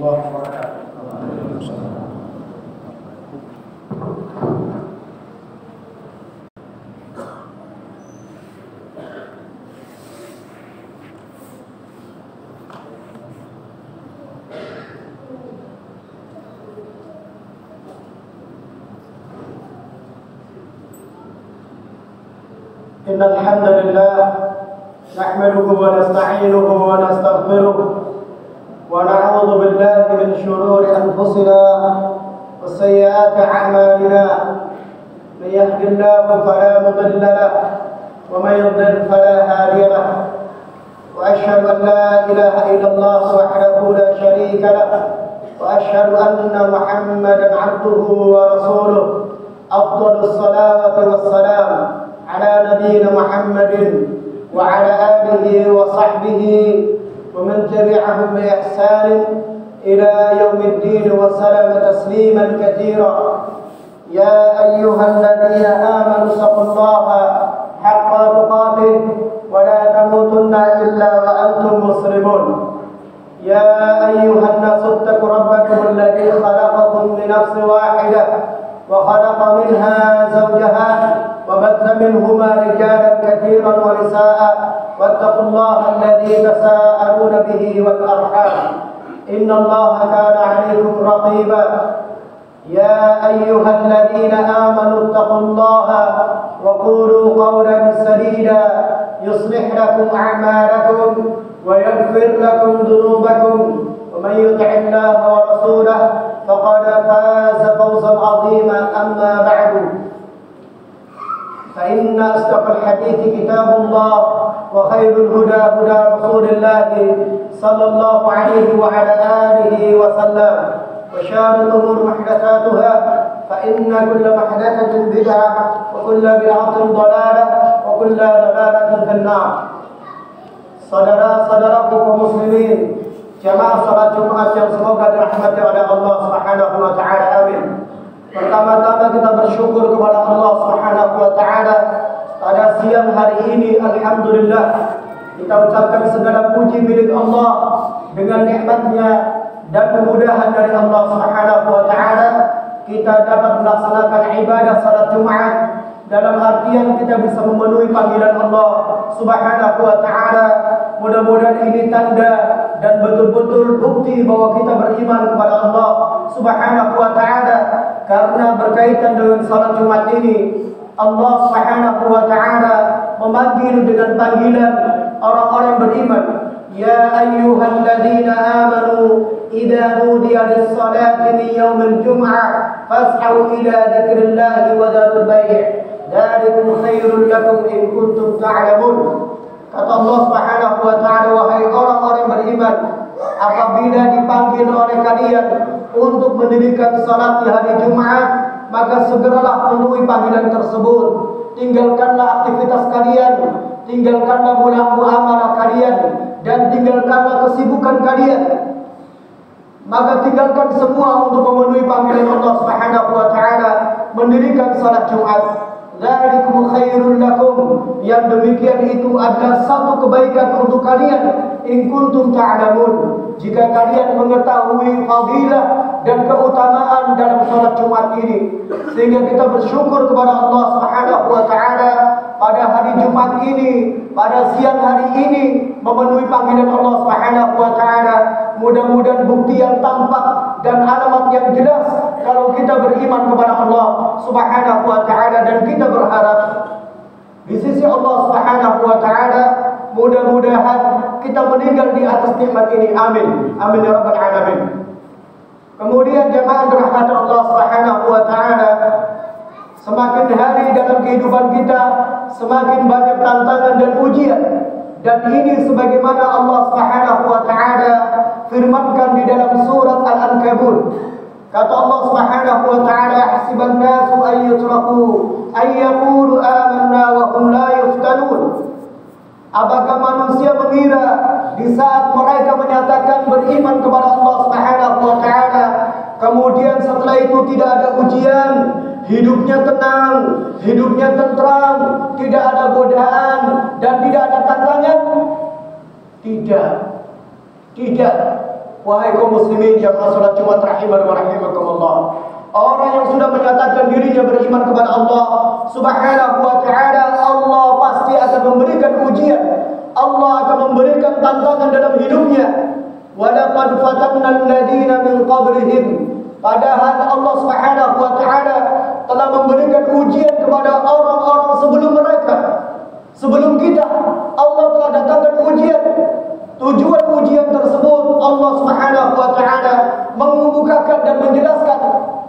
warahmatullahi wabarakatuh. Innal hamdalillah nahmaduhu wa nasta'inuhu wa nastaghfiruh wa na'udzu billahi min shururi anfusina wa sayyiati a'malina. Man yahdihillahu fala mudilla lahu wa man yudlil fala hadiya lahu. Wa asyhadu an la ilaha illallah wahdahu la syarika lahu wa asyhadu anna Muhammadan 'abduhu wa rasuluh. Afdhalus salawati wassalam على نبينا محمد وعلى آله وصحبه ومن تبعهم بإحسان إلى يوم الدين وسلم تسليما كثيرا. يا أيها الذين آمنوا اتقوا الله حق تقاته ولا تموتن إلا وأنتم مسلمون. يا أيها الناس اتقوا ربكم الذي خلقكم من نفس واحدة وخلق منها زوجها وبث منهما رجالا كثيرا ونساء واتقوا الله الذي تساءلون به والأرحام إن الله كان عليكم رقيبا. يا أيها الذين آمنوا اتقوا الله وقولوا قولا سديدا يصلح لكم أعمالكم ويغفر لكم ذنوبكم ومن يطع الله ورسوله فقد فاز فوزا عظيما. أما بعد فإن أصدق الحديث كتاب الله وخير الهدى هدى رسول الله صلى الله عليه وعلى آله وسلم وشر الأمور محدثاتها فإن كل محدثة بدعة وكل بدعة ضلالة وكل ضلالة في النار. Saudara-saudaraku kaum muslimin, jamaah salat Jumat yang semoga dirahmati oleh Allah Subhanahu wa taala. Amin. Pertama-tama kita bersyukur kepada Allah Subhanahu wa taala pada siang hari ini. Alhamdulillah, kita ucapkan segala puji milik Allah dengan nikmatnya dan kemudahan dari Allah Subhanahu wa taala kita dapat melaksanakan ibadah salat Jumat dalam artian kita bisa memenuhi panggilan Allah Subhanahu wa taala. Mudah-mudahan ini tanda dan betul-betul bukti bahwa kita beriman kepada Allah Subhanahu wa taala. Karena berkaitan dengan salat Jumat ini, Allah Subhanahu wa taala memanggil dengan panggilan orang-orang beriman. Ya ayyuhalladzina amanu idza nudiya lis-salati min yaumil jum'ah fas'au ila dzikrillahi wa dzarul bai'. Dzalikum khairul lakum in kuntum ta'lamun. Kata Allah Subhanahu wa taala, wahai orang-orang beriman, apabila dipanggil oleh kalian untuk mendirikan salat di hari Jumat, maka segeralah penuhi panggilan tersebut. Tinggalkanlah aktivitas kalian, tinggalkanlah muamalah kalian, dan tinggalkanlah kesibukan kalian. Maka tinggalkan semua untuk memenuhi panggilan Allah Subhanahu wa taala, mendirikan salat Jumat. Dzalikum khairul lakum, yang demikian itu adalah satu kebaikan untuk kalian. In kuntum ta'lamun, jika kalian mengetahui fadilah dan keutamaan dalam salat Jumat ini. Sehingga kita bersyukur kepada Allah Subhanahu wa taala pada hari Jumat ini, pada siang hari ini memenuhi panggilan Allah Subhanahu wa taala. Mudah-mudahan bukti yang tampak dan alamat yang jelas kalau kita beriman kepada Allah Subhanahu wa taala dan kita berharap di sisi Allah Subhanahu wa taala. Mudah-mudahan kita meninggal di atas nikmat ini. Amin. Amin ya rabbal alamin. Kemudian jemaah dirahmati Allah Subhanahu wa taala, semakin hari dalam kehidupan kita semakin banyak tantangan dan ujian. Dan ini sebagaimana Allah Subhanahu wa taala firmankan di dalam surat Al-Ankabut. Kata Allah Subhanahu wa taala, hasiban nasu an yutraku ay yaqulu amanna wa hum la yuftanun. Apakah manusia mengira di saat mereka menyatakan beriman kepada Allah Subhanahu wa taala, kemudian setelah itu tidak ada ujian, hidupnya tenang, hidupnya tentram, tidak ada godaan dan tidak ada tantangan? Tidak. Wahai kaum muslimin jamaah salat Jumat rahimani wa rahimakumullah. Orang yang sudah menyatakan dirinya beriman kepada Allah Subhanahu wa ta'ala, Allah pasti akan memberikan ujian. Allah akan memberikan tantangan dalam hidupnya. Wa laqad fatanna alladziina min qablihim. Padahal Allah Subhanahu wa ta'ala telah memberikan ujian kepada orang-orang sebelum mereka. Sebelum kita, Allah telah datangkan ujian. Tujuan ujian tersebut Allah Subhanahu wa ta'ala mengemukakan dan menjelaskan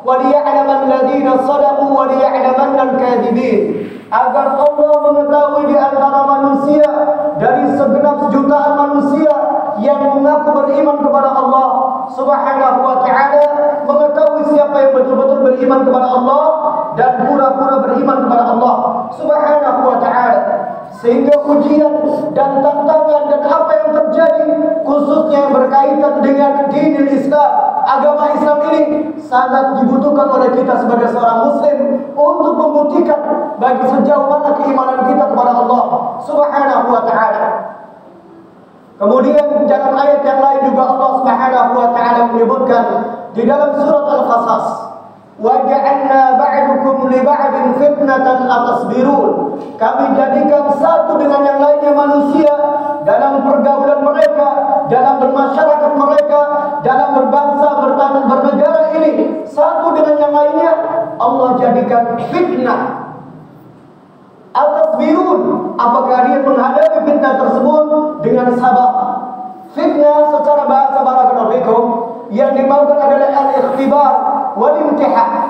waliya'laman alladziina shadaqu wa liya'lamanna al-kadzibin, agar Allah mengetahui di antara manusia dari segenap jutaan manusia yang mengaku beriman kepada Allah Subhanahu wa ta'ala, mengetahui siapa yang betul-betul beriman kepada Allah dan pura-pura beriman kepada Allah Subhanahu wa ta'ala. Sehingga ujian dan tantangan dan apa yang terjadi khususnya yang berkaitan dengan dinul Islam, agama Islam ini sangat dibutuhkan oleh kita sebagai seorang muslim untuk membuktikan bagi sejauh mana keimanan kita kepada Allah Subhanahu wa ta'ala. Kemudian dalam ayat yang lain juga Allah Subhanahu wa ta'ala menyebutkan di dalam surat Al-Qasas, وَجَعَلْنَا بَعْدُكُمْ لِبَعْدٍ فِتْنَةً أَتَصْبِرُونَ. Kami jadikan satu dengan yang lainnya manusia dalam pergaulan mereka, dalam bermasyarakat mereka, dalam berbangsa, bertanah, bernegara ini, satu dengan yang lainnya Allah jadikan fitnah. Atasbirun, apakah dia menghadapi fitnah tersebut dengan sabar? Fitnah secara bahasa barakallahu yang dimaukan adalah al-ikhtibar wal imtihan.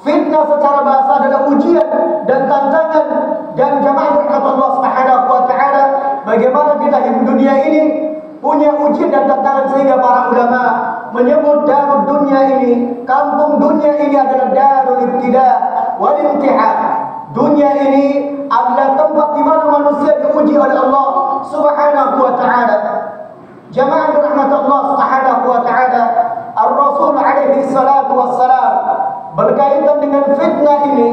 Fitnah secara bahasa adalah ujian dan tantangan. Dan jamaah berkat Allah Subhanahu wa ta'ala, bagaimana kita hidup dunia ini punya ujian dan tantangan, sehingga para ulama menyebut darud dunia ini, kampung dunia ini adalah darul ibtida wal imtihan. Dunia ini adalah tempat di mana manusia diuji oleh Allah Subhanahu wa ta'ala. Jamaah rahmat Allah Subhanahu wa ta'ala, Ar-Rasul alaihi salatu wassalam berkaitan dengan fitnah ini,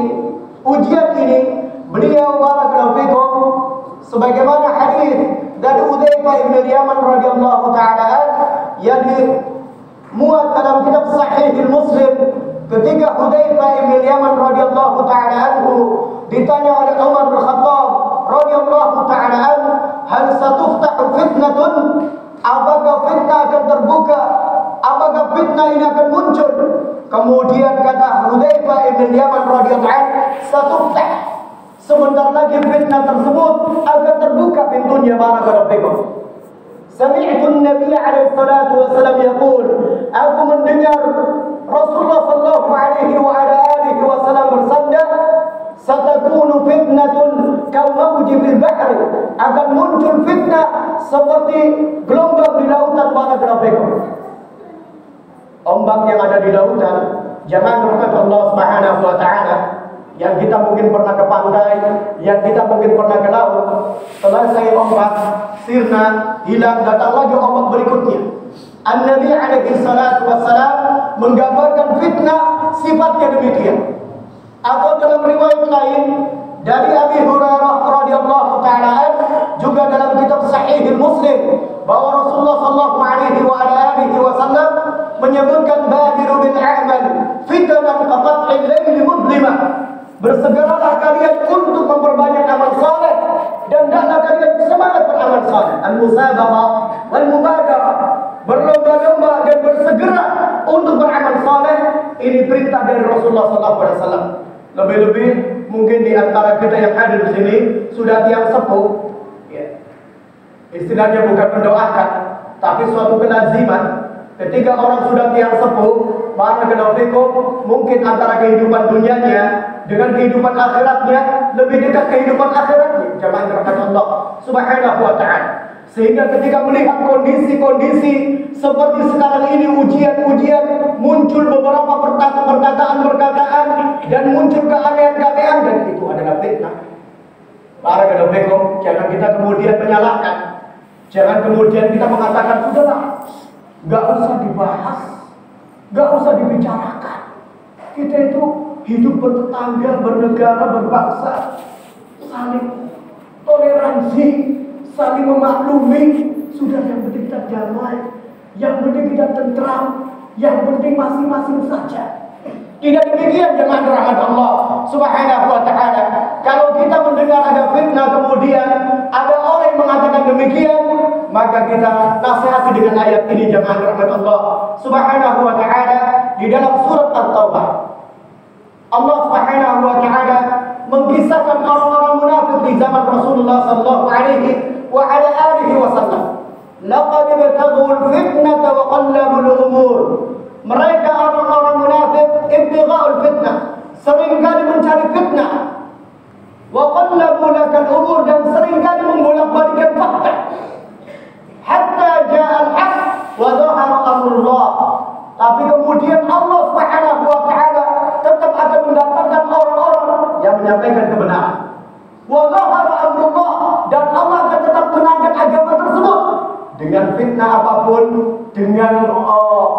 ujian ini, beliau barakallahu fikum sebagaimana hadis dari Hudzaifah bin Yaman radhiyallahu ta'ala yang dimuat dalam kitab Sahih Muslim, ketika Hudzaifah bin Yaman radhiyallahu ta'ala anhu ditanya oleh Umar bin Khattab radhiyallahu ta'ala anhu, hal satuftahu fitnatun, apakah fitnah akan terbuka, apakah fitnah ini akan muncul? Kemudian kata Hudzaifah bin Yaman radhiyallahu anhu, satuftah, sebentar lagi fitnah tersebut akan terbuka pintunya. Barakallahu fikum. Sami'tu an-nabiy alaihi salatu wasallam yaqul, aku mendengar Rasulullah sallallahu alaihi wa ala alihi wasallam bersabda, satakunu fitnatun kamauji fil bahr, akan muncul fitnah seperti gelombang di lautan. Barakallahu fikum. Ombak yang ada di lautan, jangan berkat Allah Subhanahu wa ta'ala, yang kita mungkin pernah ke pantai, yang kita mungkin pernah ke laut, selesai ombak, sirna, hilang, datang lagi ombak berikutnya. An-Nabi alaihi salatu wassalam menggambarkan fitnah sifatnya demikian. Atau dalam riwayat lain dari Abi Hurairah radhiyallahu ta'ala juga dalam kitab Sahih Muslim, bahwa Rasulullah sallallahu alaihi wa alihi wasallam menyebutkan badiru bil a'mal fitanan qat'il lail mudlimah, bersegeralah kalian untuk memperbanyak amal saleh dan hendaklah kalian semangat beramal saleh. Al-musabaqah wal mubadarah, berlomba-lomba dan bersegera untuk beramal saleh, ini perintah dari Rasulullah sallallahu alaihi wasallam. Lebih-lebih mungkin di antara kita yang hadir di sini sudah tiang sepuh, ya. Istilahnya bukan mendoakan, tapi suatu kelaziman. Ketika orang sudah tiang sepuh, barakallahu fikum, mungkin antara kehidupan dunianya dengan kehidupan akhiratnya lebih dekat kehidupan akhiratnya. Jamaah berkat Allah Subhanahu wa ta'ala. Sehingga ketika melihat kondisi-kondisi seperti sekarang ini, ujian-ujian, muncul beberapa perkataan-perkataan dan muncul keanehan-keanehan, dan itu adalah fitnah. Barakallahu fikum, jangan kita kemudian menyalahkan. Jangan kemudian kita mengatakan, sudahlah, gak usah dibahas, gak usah dibicarakan. Kita itu hidup bertetangga, bernegara, berbangsa, saling toleransi, saling memaklumi. Sudah, yang penting kita damai. yang penting kita tentram, yang penting masing-masing saja. Tidak demikian jemaah rahmat Allah Subhanahu wa taala. Kalau kita mendengar ada fitnah kemudian ada orang yang mengatakan demikian, maka kita nasihati dengan ayat ini jemaah rahmat Allah Subhanahu wa taala di dalam surat At-Taubah. Allah Subhanahu wa taala mengisahkan orang-orang munafik di zaman Rasulullah sallallahu alaihi wa ala alihi wasallam. Laqad ibtaghul fitnata wa qallabul umur. Mereka orang-orang munafik ibtigha'ul fitnah, seringkali mencari fitnah. Wa qallabu lakal umur, dan seringkali membolak-balikkan fakta. Hatta ja'al haq wa dhahara amrullah. Tapi kemudian Allah Subhanahu wa taala tetap akan mendatangkan orang-orang yang menyampaikan kebenaran. Wa dhahara amrullah, dan Allah akan tetap menangkan agama tersebut dengan fitnah apapun, dengan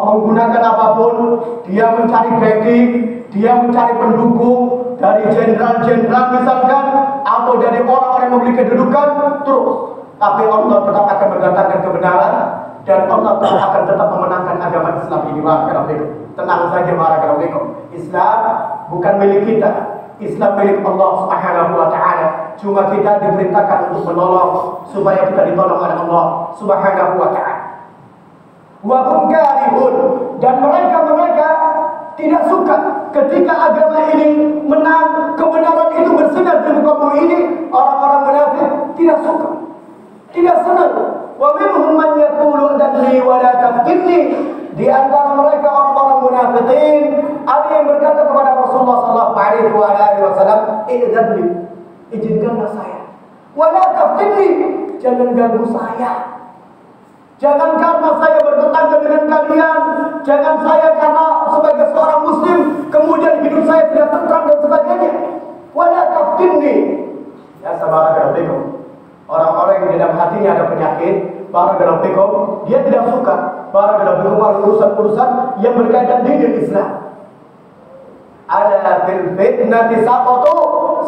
menggunakan apapun. Dia mencari backing, dia mencari pendukung dari jenderal-jenderal misalkan, atau dari orang-orang yang memiliki kedudukan, terus. Tapi Allah tetap akan mendatangkan kebenaran, dan Allah akan tetap memenangkan agama Islam ini. Tenang saja barakallahu. Islam bukan milik kita, Islam milik Allah Subhanahu wa taala. Cuma kita diperintahkan untuk menolong supaya kita ditolong oleh Allah Subhanahu wa taala. Wa hum karihun, dan mereka tidak suka ketika agama ini menang, kebenaran itu bersinar di muka bumi ini. Orang-orang munafik tidak suka, tidak senang. Wa minhum man yaqulu adli wa la taftinni. Di antara mereka orang-orang munafikin ada yang berkata kepada Rasulullah sallallahu alaihi wasallam, "Idzanli, izinkanlah saya. Wa la taftinni, jangan ganggu saya. Jangan karena saya bertetangga dengan kalian, jangan saya karena sebagai seorang muslim kemudian hidup saya tidak tentram dan sebagainya. Wa la taftinni." Ya sabarakallahu. Orang-orang yang di dalam hatinya ada penyakit, barakallahu, dia tidak suka barakallahu urusan-urusan yang berkaitan dengan Islam. Ala fil fitnati saqatu,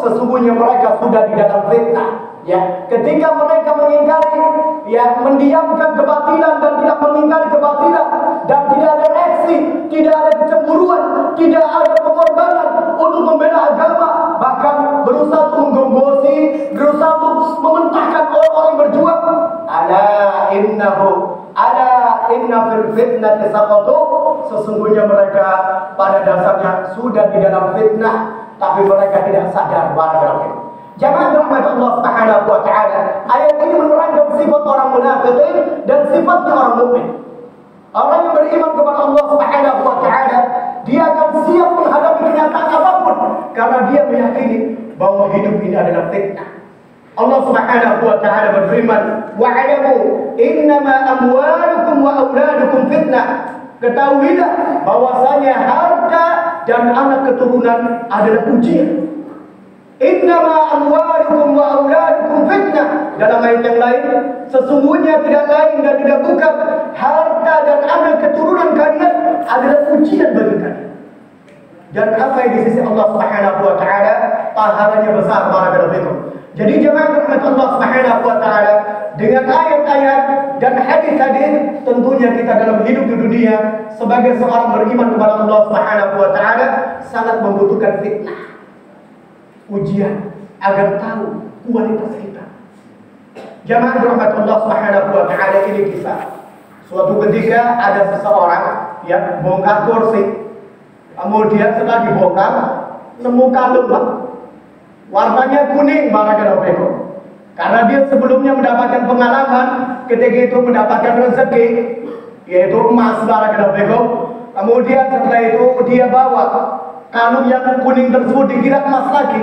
sesungguhnya mereka sudah di dalam fitnah. Ya, ketika mereka mengingkari, ya, mendiamkan kebatilan dan tidak mengingkari kebatilan, dan tidak ada reaksi, tidak ada kecemburuan, tidak ada pengorbanan untuk membela agama, bahkan berusaha untuk menggombosi, berusaha untuk mementahkan orang-orang yang berjuang. Ala inna fil fitnati saqatu, sesungguhnya mereka pada dasarnya sudah di dalam fitnah, tapi mereka tidak sadar. Barakallahu. Jamaah rahmat Allah Subhanahu wa taala. Ayat ini menerangkan sifat orang munafikin dan sifatnya orang mukmin. Orang yang beriman kepada Allah Subhanahu wa taala, dia akan siap menghadapi kenyataan apapun karena dia meyakini bahwa hidup ini adalah fitnah. Allah Subhanahu wa taala berfirman, "Wa'lamu innama amwalukum wa auladukum fitnah." Ketahuilah bahwasanya harta dan anak keturunan adalah ujian. Innama amwalukum wa auladukum fitnah. Dalam ayat yang lain, sesungguhnya tidak lain dan tidak bukan harta dan anak keturunan kalian adalah ujian bagi kalian. Dan apa yang di sisi Allah Subhanahu wa taala pahalanya besar barakallahu. Jadi jemaah rahmat Allah Subhanahu wa taala, dengan ayat-ayat dan hadis-hadis tentunya kita dalam hidup di dunia sebagai seorang beriman kepada Allah Subhanahu wa taala sangat membutuhkan fitnah, ujian, agar tahu kualitas kita. Jamaah rahmat Allah Subhanahu wa taala, ini kisah. Suatu ketika ada seseorang yang bongkar kursi. Kemudian setelah dibongkar, nemu kalung, Pak. Warnanya kuning, barakallahu. Karena dia sebelumnya mendapatkan pengalaman ketika itu mendapatkan rezeki, yaitu emas, barakallahu. Kemudian setelah itu dia bawa kalung yang kuning tersebut, dikira emas lagi.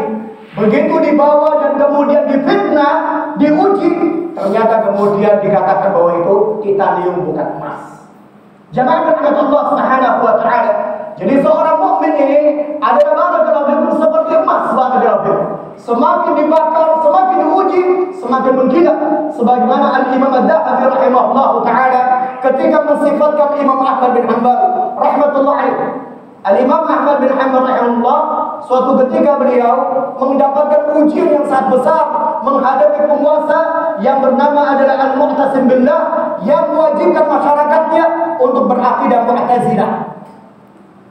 Begitu dibawa dan kemudian difitnah, diuji, ternyata kemudian dikatakan bahwa itu titanium, bukan emas. Jamaah rahmat Allah Subhanahu wa taala. Jadi seorang mukmin ini adalah barakallahu seperti emas, barakallahu. Semakin dibakar, semakin diuji, semakin mengkilat. Sebagaimana Al-Imam Adz-Dzahabi rahimahullahu taala ketika mensifatkan Imam Ahmad bin Hanbal rahmatullah alaihi. Al-Imam Ahmad bin Hanbal rahimahullah, suatu ketika beliau mendapatkan ujian yang sangat besar menghadapi penguasa yang bernama adalah Al-Mu'tasim billah, yang mewajibkan masyarakatnya untuk berakidah Mu'tazilah.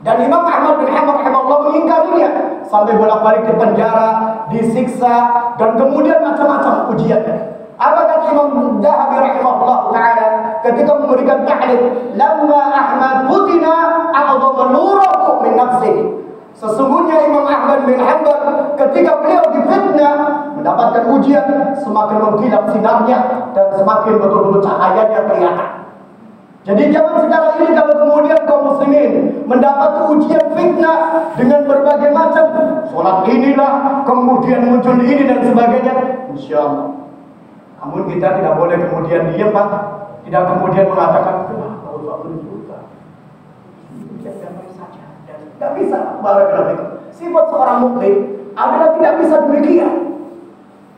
Dan Imam Ahmad bin Hanbal rahimahullah mengingkarinya sampai bolak-balik ke penjara, disiksa, dan kemudian macam-macam ujiannya. Apa kata Imam Zahabi rahimahullah taala ketika memberikan ta'liq, "Lamma Ahmad futina a'dhama nurahu min nafsihi." Sesungguhnya Imam Ahmad bin Hanbal ketika beliau difitnah, mendapatkan ujian, semakin mengkilap sinarnya dan semakin betul-betul cahayanya kelihatan. Jadi jangan sekarang ini kalau kemudian kaum muslimin mendapat ujian fitnah dengan berbagai macam sholat inilah, kemudian muncul ini dan sebagainya, insya Allah. Namun kita tidak boleh kemudian diam, Pak. Tidak kemudian mengatakan, wah, kalau suatu juga damai saja. Dan tidak bisa, barakallahu. Sifat seorang mukmin adalah tidak bisa demikian.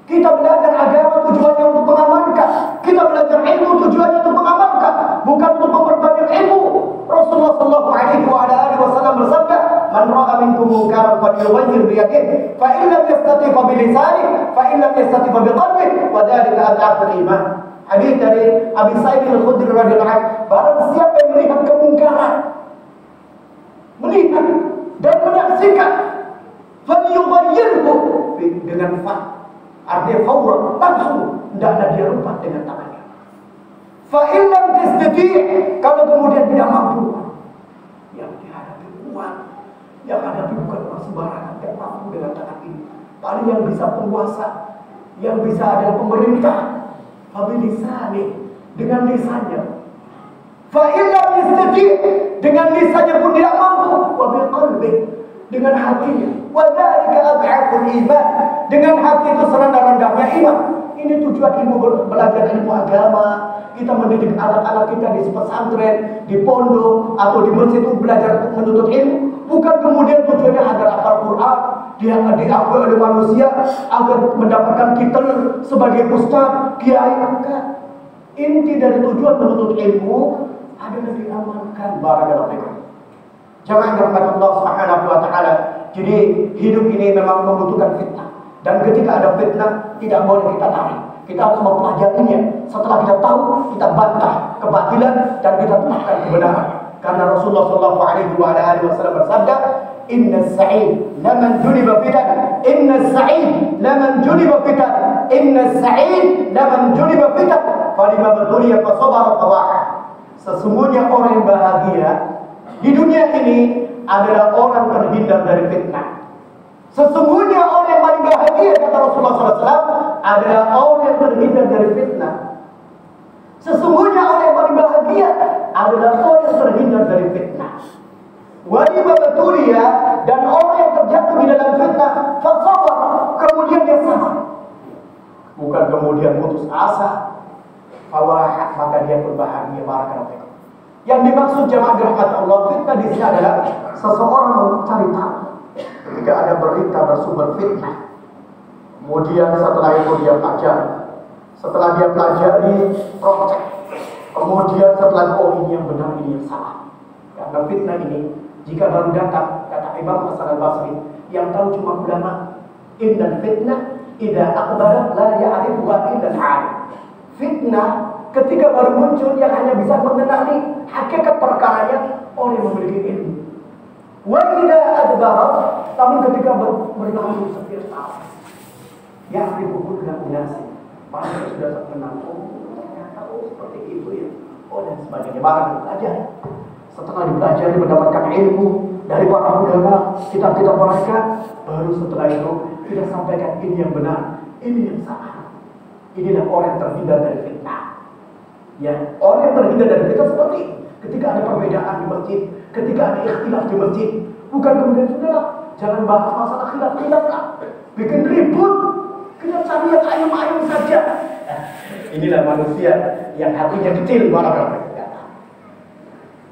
Kita belajar agama tujuannya untuk mengamalkan. Kita belajar ilmu tujuannya untuk mengamalkan, bukan untuk memperbanyak ilmu. Rasulullah sallallahu alaihi wasallam bersabda, "Man ra'a minkum munkaran falyughayyir bi yadihi, fa in lam yastati' fa bi lisanihi, fa in lam yastati' fa bi qalbihi, wa dzalika ad'aful iman." Hadis dari Abi Sa'id Al-Khudri radhiyallahu anhu, barang siapa yang melihat kemungkaran, melihat dan menyaksikan, falyughayyirhu dengan fa, artinya fawran, langsung hendaklah dia rubah dengan tangannya. Fa in lam tastati', kalau kemudian tidak mampu, yang dihadapi kuat, yang hadapi bukan orang sembarangan, tidak mampu dengan tangan ini. Paling yang bisa penguasa, yang bisa adalah pemerintah. Fabilisani, dengan lisannya. Fa in lam yastati', dengan lisannya pun tidak mampu. Wa biqalbi, dengan hatinya. Wa dzalika ad'aful iman, dengan hati itu serendah-rendahnya iman. Ini tujuan ilmu belajar ilmu agama. Kita mendidik anak-anak kita di pesantren, di pondok, atau di masjid untuk belajar untuk menuntut ilmu. Bukan kemudian tujuannya agar hafal Quran, dia diakui oleh manusia, agar mendapatkan titel sebagai ustaz, kiai. Inti dari tujuan menuntut ilmu adalah diamalkan. Barakallahu fikum. Jangan dirahmati Allah Subhanahu wa taala. Jadi hidup ini memang membutuhkan fitnah. Dan ketika ada fitnah, tidak boleh kita lari. Kita harus mempelajarinya. Setelah kita tahu, kita bantah kebatilan dan kita tetapkan kebenaran. Karena Rasulullah sallallahu alaihi wasallam bersabda, "Inna as-sa'id laman juliba fitan, inna as-sa'id laman juliba fitan, inna as-sa'id laman juliba fitan, falima batuliya fa sabara fawaha." Sesungguhnya orang yang bahagia di dunia ini adalah orang terhindar dari fitnah. Sesungguhnya orang yang paling bahagia, kata Rasulullah SAW, adalah orang yang terhindar dari fitnah. Sesungguhnya orang yang paling bahagia adalah orang yang terhindar dari fitnah. Wajib betulia, dan orang yang terjatuh di dalam fitnah, fasabar, kemudian dia sabar. Bukan kemudian putus asa, fawah, maka dia pun bahagia. Barakallahu. Yang dimaksud jamaah dirahmati Allah, fitnah di sini adalah seseorang mencari tahu. Ketika ada berita bersumber fitnah, kemudian setelah itu dia pelajari, setelah dia pelajari protek, kemudian setelah ini yang benar, ini yang salah. Karena fitnah ini jika baru datang, kata Imam Hasan Al-Basri, yang tahu cuma ulama. Innal fitnah idza aqbalat la ya'rifuha illa al-'alim. Fitnah ketika baru muncul, yang hanya bisa mengenali hakikat perkaranya orang yang memiliki ilmu. Wa idza adbarat, namun ketika berlalu sekian tahun, ya'rifu kullu unasi, pasti sudah kenal, seperti itu ya, dan sebagainya. Bahkan belajar. Setelah dipelajari, mendapatkan ilmu dari para ulama, kitab-kitab mereka, baru setelah itu kita sampaikan ini yang benar, ini yang salah. Inilah orang yang terhindar dari fitnah. Ya, orang yang terhindar dari fitnah seperti ini. Ketika ada perbedaan di masjid, ketika ada ikhtilaf di masjid, bukan kemudian sudahlah, jangan bahas masalah khilaf-khilaf lah, bikin ribut, kita cari yang ayam-ayam saja. Inilah manusia yang hatinya kecil, barangkali.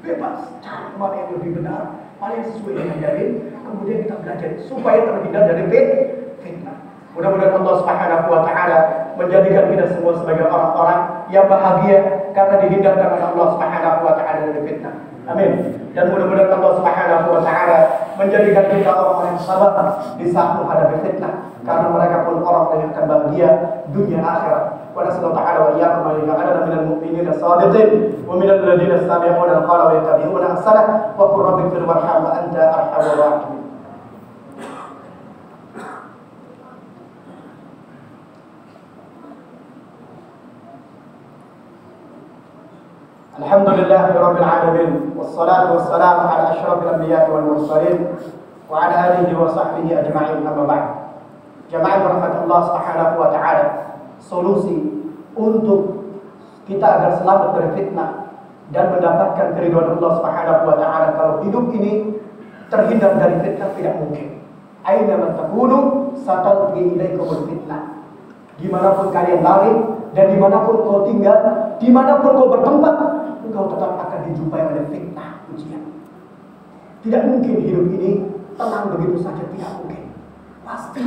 Bebas, cari mana yang lebih benar, mana yang sesuai dengan dalil, kemudian kita belajar supaya terhindar dari fitnah. Mudah-mudahan Allah Subhanahu wa taala menjadikan kita semua sebagai orang-orang yang bahagia karena dihindarkan oleh Allah Subhanahu wa taala dari fitnah. Amin. Dan mudah-mudahan Allah Subhanahu wa taala menjadikan kita orang yang sabar di saat menghadapi fitnah, karena mereka pun orang yang akan bahagia dunia akhirat. Wa nasallahu ta'ala wa iyyakum an yaj'alana minal mu'minina shadiqin wa minal ladzina yastami'una al-qawla wa yattabi'una ahsanah wa qur rabbi ighfir warham wa anta arhamur rahimin. Alhamdulillahirabbil alamin wassalatu wassalamu ala asyrafil anbiya'i wal mursalin wa ala alihi wa sahbihi ajma'in, amma ba'd. Jamaah rahmat Allah Subhanahu wa taala, solusi untuk kita agar selamat dari fitnah dan mendapatkan keridhaan Allah Subhanahu wa taala kalau hidup ini terhindar dari fitnah tidak mungkin. Aina man takunu satalqi ilaikumul fitnah. Dimanapun kalian lari dan dimanapun kau tinggal, dimanapun kau bertempat, engkau tetap akan dijumpai oleh fitnah, ujian. Tidak mungkin hidup ini tenang begitu saja, tidak mungkin. Pasti.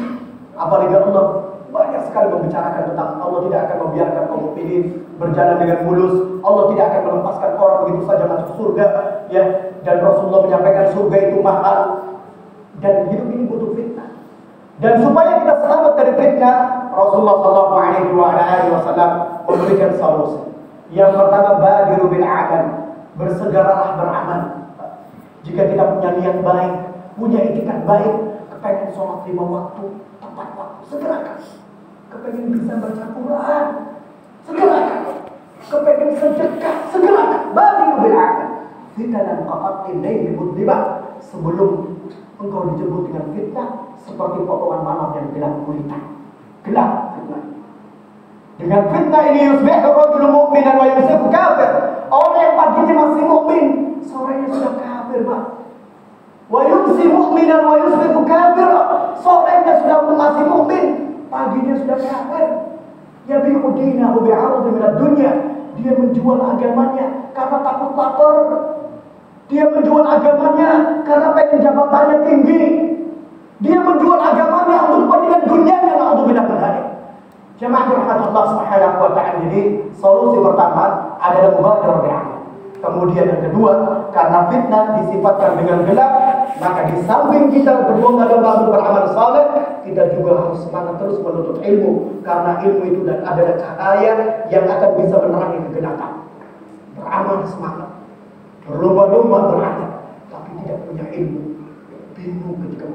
Apalagi Allah banyak sekali membicarakan tentang Allah tidak akan membiarkan kaum mukminin berjalan dengan mulus. Allah tidak akan melepaskan orang begitu saja masuk surga, ya. Dan Rasulullah menyampaikan surga itu mahal. Dan hidup ini butuh fitnah. Dan supaya kita selamat dari fitnah, Rasulullah SAW memberikan solusi. Yang pertama, badiru bil amal, bersegeralah beramal. Jika kita punya niat baik, punya itikat baik, kepengen sholat 5 waktu, tepat waktu, segerakan. Kepengen bisa baca Quran, segerakan. Kepengen sedekah, segerakan. Badiru bil amal. Fitanan qaqatin laili mudlibah, sebelum engkau dijemput dengan fitnah seperti potongan malam yang gelap gulita. Gelap fitnah. Dengan fitnah ini yusbihu rajulun mu'minan wa yumsiku kafir. Orang yang paginya masih mukmin, sorenya sudah kafir, Pak. Wa yumsi mu'minan wa yusbihu kafir. Sorenya sudah masih mukmin, paginya sudah kafir. Yabi'u dinahu bi'ardi minad dunya. Dia menjual agamanya karena takut lapar. Dia menjual agamanya karena pengen jabatannya tinggi. Dia menjual agamanya untuk kepentingan dunianya, na'udzubillah min dzalik. Jamaah rahmat Allah Subhanahu wa taala. Jadi solusi pertama adalah mubadarah bil amal. Kemudian yang kedua, karena fitnah disifatkan dengan gelap, maka di samping kita berlomba-lomba untuk beramal saleh, kita juga harus semangat terus menuntut ilmu, karena ilmu itu dan adalah cahaya yang akan bisa menerangi kegelapan. Beramal semangat, berlomba-lomba beramal, tapi tidak punya ilmu, bingung ketika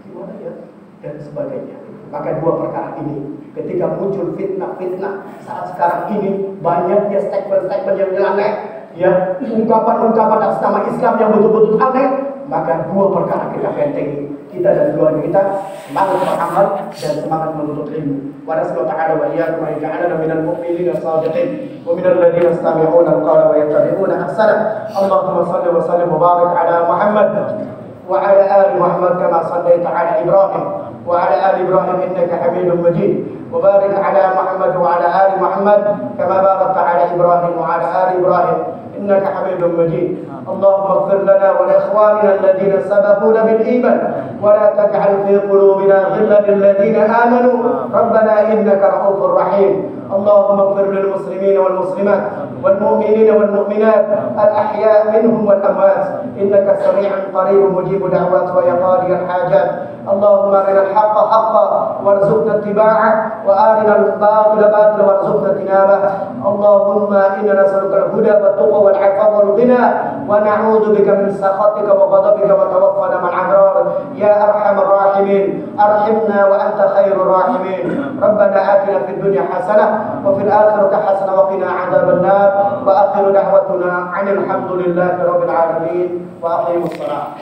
gimana ya, dan sebagainya. Maka dua perkara ini, ketika muncul fitnah-fitnah saat sekarang ini, banyaknya statement-statement yang nyeleneh, ya, ungkapan-ungkapan atas nama Islam yang betul-betul aneh, maka dua perkara kita bentengi, kita dan keluarga kita semangat beramal dan semangat menuntut ilmu. Wa nasallahu ta'ala wa iyyakum an yaj'alana minal mu'minina shadiqin wa minal ladzina yastami'una al-qawla wa yattabi'una ahsanah. Allahumma shalli wa sallim wa barik ala Muhammad wa ala ali Muhammad kama shallaita ala Ibrahim wa ala ali Ibrahim innaka Hamidum Majid. Wa barik ala Muhammad wa ala ali Muhammad kama barakta ala Ibrahim wa ala ali Ibrahim innaka Hamidum Majid. Allahumma ighfir lana wa li ikhwanina alladhina sabaquna bil iman wa la taj'al fi qulubina ghillan lil ladzina amanu rabbana innaka ra'ufur rahim. Allahumma ighfir lil muslimina wal muslimat wal mu'minina wal mu'minat al ahya' minhum wal amwat innaka sami'un qaribun mujibud da'wat wa yaqdi al hajat. Allahumma arina al haqqa haqqan warzuqna ittiba'ah wa arina al batila batilan warzuqna tinabah. Allahumma inna nas'aluka al huda wat tuqa wal 'afwa wal ghina wa na'udzu bika min sakhatika wa ghadabika wa tawaffana ma'al abrar ya arhamar rahimin. Arhamna wa anta khairur rahimin. Rabbana atina fid dunya hasanah wa fil akhirati hasanah wa qina 'adzaban nar. Wa akhiru da'watuna 'anil hamdulillahi rabbil alamin wa aqimus salat.